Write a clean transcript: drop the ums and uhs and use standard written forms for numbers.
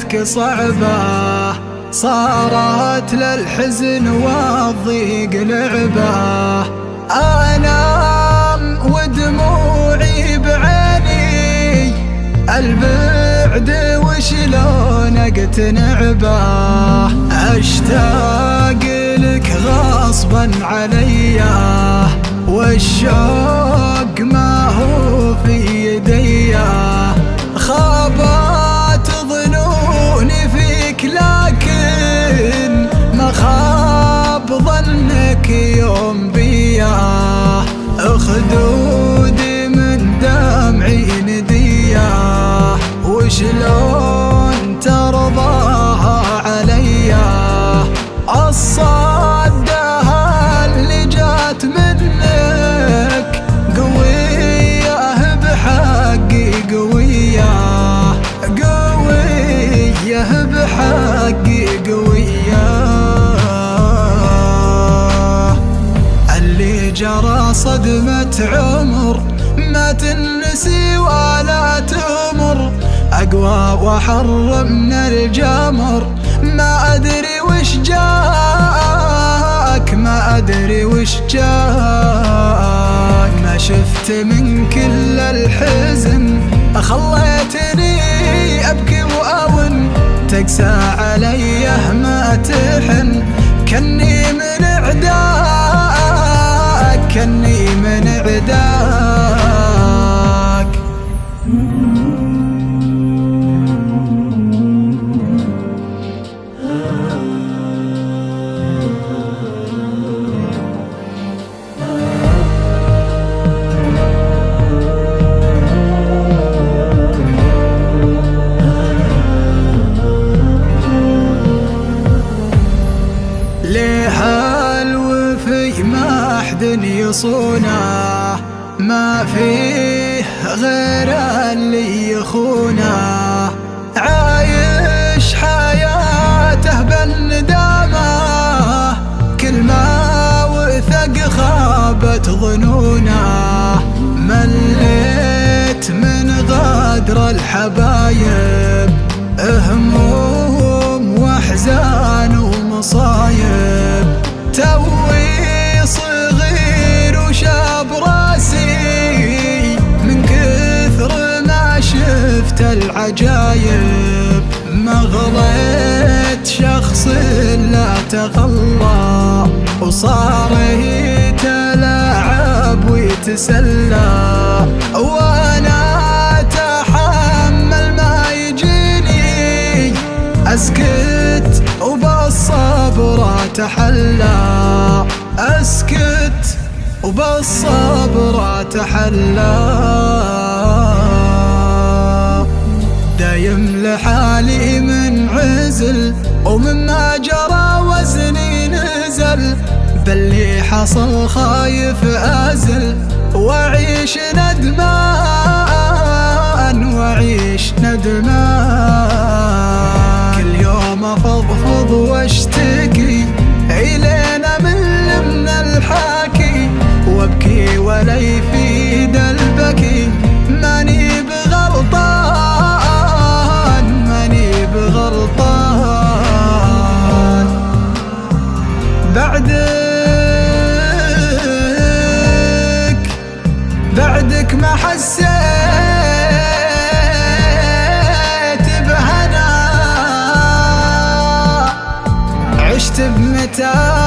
لك صعبة، صارت للحزن والضيق لعبة. أنام ودموعي بعيني، البعد وشلون اقتنع به، اشتاق لك غصبا عليا، والشوق ما هو في يديا. خابت ظنوني فيك لكن ما خاب ظنك يوم بيا، خدودي من دمعي نديا، وشلون ترضاها عليا. الصدة اللي جات منك قوية بحقي، قوية قوية بحقي، قوية. اللي جرى صدمة عمر ما تنسي ولا تمر، أقوى وأحر من الجمر. ما أدري وش جاك، ما أدري وش جاك، ما شفت من كل الحزن خليتني أبكي وأون. تقسى عليه ما تحن، كني من عداك، كني من عداك. ليه الوفي ما أحد يصونه، ما فيه غير اللي يخونه. عايش حياته بالندامة، كل ما وثق خابت ظنونه. مليت من غدر الحبايب، هموم واحزان ومصايب. توي صغير وشاب راسي، من كثر ما شفت العجايب. مغليت شخص لا تغلى، وصار يتلاعب ويتسلى. وانا اتحمل ما يجيني، اسكت وبالصبر اتحلى، اسكت وبالصبر اتحلى. دايم لحالي من عزل، ومما جرى وزني نزل. باللي حصل خايف ازل، واعيش ندمان، واعيش ندمان. كل يوم افضفض واشتكي الينا من الحكي، وابكي ولا يفيد البكي. ماني بغلطان، ماني بغلطان. بعدك ما حسيت بهنا، عشت بمتاع